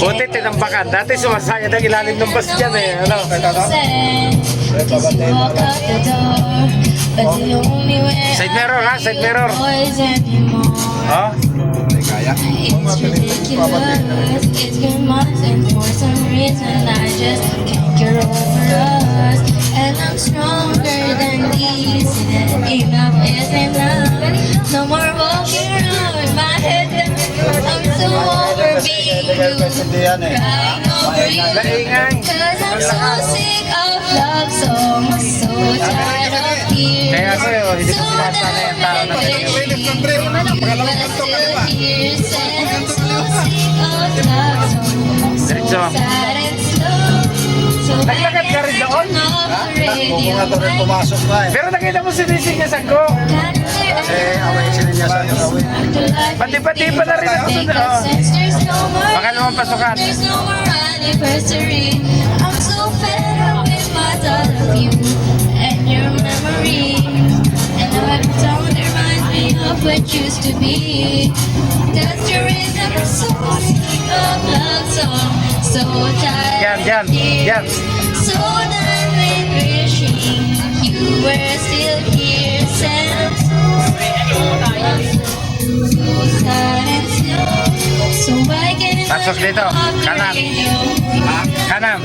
Buti tinambakan. Dati sumasaya ng ilalim ng bus dyan eh. Ano? Side mirror ha? Side mirror. Oh? Kaya. It's ridiculous. It's been months and for some reason I just can't get over us. And I'm stronger than these. And enough is enough. No more walking around with my head down. I'm so over being used. Crying over you. Cause I'm so sick of love songs. So tired of tears. Kaya sa'yo, hindi ko sinasana yung tao na Diretso. Naglakad ka rin doon? Kung nga ito rin pumasok na eh. Pero nakita mo si Nising niya ko. Kasi away sinilyasan yung away. Pati-pati pa na rin ako doon. Pangalawang pasukan. There's no more anniversary. I'm so fed up with my thought of you and your memory. And now every time it reminds me of what used to be. That's the reason I'm so sick of love song. So tired Yan. so done with wishing you were still here. Sad, so sad and slow. So I can Pasok dito. Kanan. Kanan.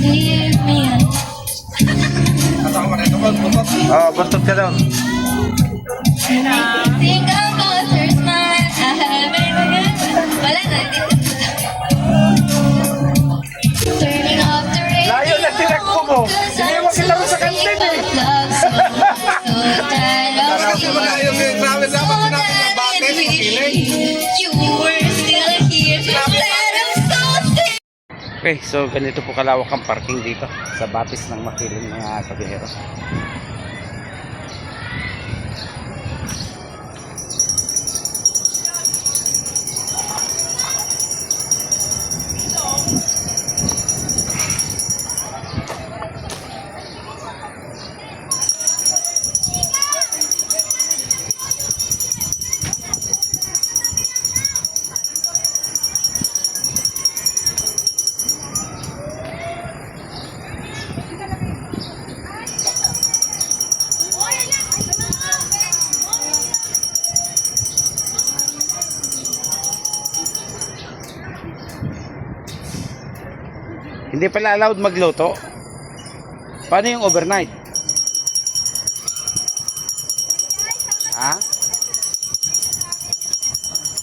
Leave me Oh, buntot ka doon. and I think about her smile. I haven't wala na. Turning off the radio. Layo na tinakbo mo. Hindi mo kilaro sa kantin eh. So tired of you. Grabe dapat sinabi ng bakit. You were still here. That I'm so sick. Okay, so ganito po kalawak ang parking dito sa Batis ng Makiling mga kabihero. Hindi pala allowed magluto. Paano yung overnight? Ha?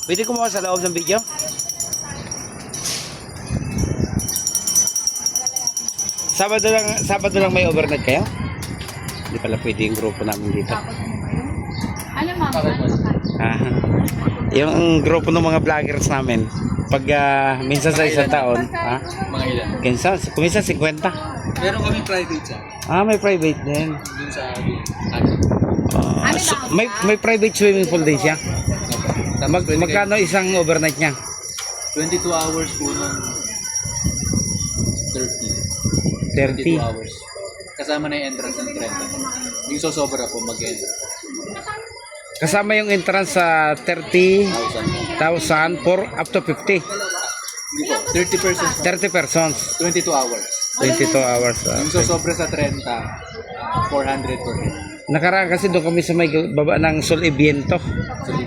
Pwede kumuha sa loob ng video? Sabado lang may overnight kayo? Hindi pala pwede yung grupo namin dito. Ano ma'am? Ah, yung grupo ng mga vloggers namin pag minsan sa isang taon, Mga ilan? minsan 50. Meron kami private siya. May private din. Dun sa May private swimming pool din siya. Magkano isang overnight niya? 22 hours po ng 30. 30. 22 hours. Kasama na yung entrance ng 30. Yung sosobra po mag-entrance. Kasama yung entrance sa 30,000 for up to 50. Hindi po, 30 persons. 30 persons. 22 hours. 22 hours. Yung sosobra sa 30, 400 per day. Nakaraan kasi doon kami sa may baba ng Sol Ibiento.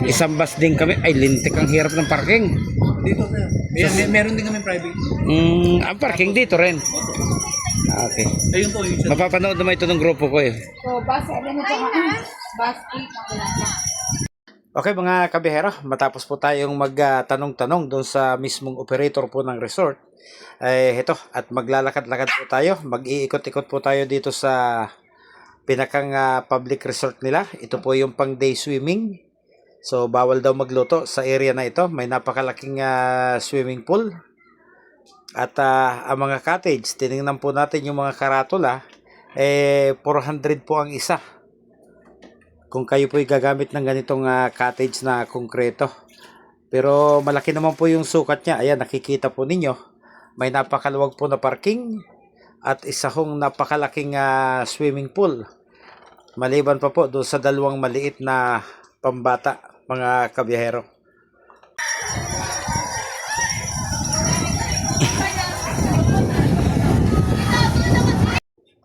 Isang bus din kami. Ay, lintik ang hirap ng parking. Dito sir. Meron din kami private. Ang parking dito rin. Okay. Ayun po yung Mapapanood naman ito ng grupo ko eh. So, bus 7 at saka bus 8 Okay mga kabihero, matapos po tayong magtanong-tanong doon sa mismong operator po ng resort. Ito, at maglalakad-lakad po tayo. Mag-iikot-ikot po tayo dito sa pinakang public resort nila. Ito po yung pang day swimming. So bawal daw magluto sa area na ito. May napakalaking swimming pool. At ang mga cottage, tinignan po natin yung mga karatula, 400 po ang isa. Kung kayo po gagamit ng ganitong cottage na konkreto. Pero malaki naman po yung sukat niya. Ayan, nakikita po ninyo. May napakaluwag po na parking at isa hong napakalaking swimming pool. Maliban pa po doon sa dalawang maliit na pambata, mga kabiyahero.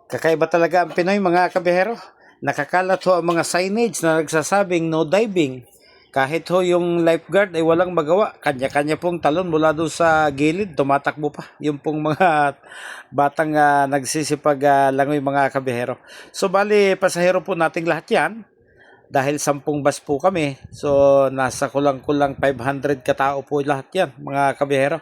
Kakaiba talaga ang Pinoy, mga kabiyahero. Nakakalat ho ang mga signage na nagsasabing no diving. Kahit ho yung lifeguard ay walang magawa. Kanya-kanya pong talon mula doon sa gilid, tumatakbo pa. Yung pong mga batang nagsisipag langoy, mga kabiyahero. So bali, pasahero po nating lahat yan. Dahil 10 bus po kami. So nasa kulang-kulang 500 katao po lahat yan, mga kabiyahero.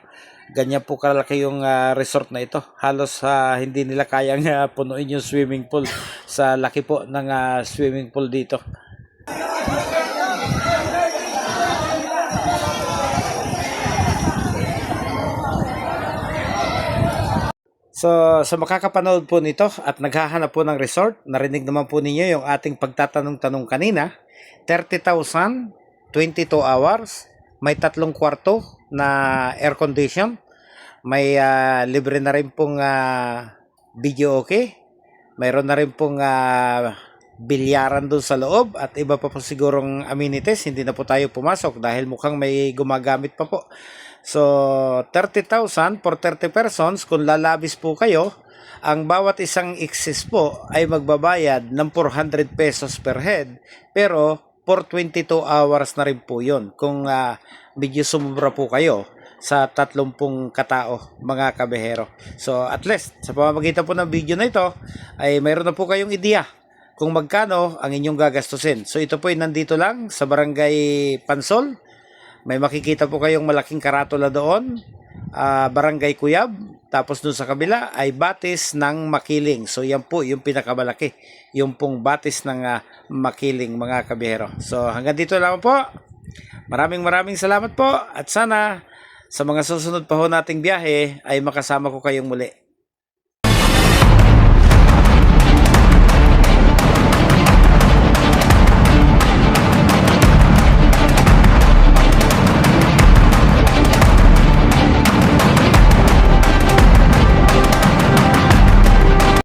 Ganyan po kalaki yung resort na ito. Halos hindi nila kayang punuin yung swimming pool sa laki po ng swimming pool dito. So, sa makakapanood po nito at naghahanap po ng resort, narinig naman po ninyo yung ating pagtatanong-tanong kanina. 30,000, 22 hours, may 3 kwarto na air condition, may libre na rin pong video okay, mayroon na rin pong bilyaran doon sa loob at iba pa po sigurong amenities. Hindi na po tayo pumasok dahil mukhang may gumagamit pa po. So 30,000 for 30 persons. Kung lalabis po kayo, ang bawat isang excess po ay magbabayad ng 400 pesos per head, pero for 22 hours na rin po yun kung medyo sumubra po kayo sa 30 katao, mga kabihero. So at least sa pamamagitan po ng video na ito ay mayroon na po kayong ideya kung magkano ang inyong gagastusin. So ito po ay nandito lang sa Barangay Pansol. May makikita po kayong malaking karatula doon, Barangay Cuyab. Tapos doon sa kabila ay Batis ng Makiling. So yan po yung pinakamalaki, yung pong Batis ng Makiling, mga kabihero. So hanggang dito lang po. Maraming salamat po at sana sa mga susunod pa ho nating biyahe ay makasama ko kayong muli.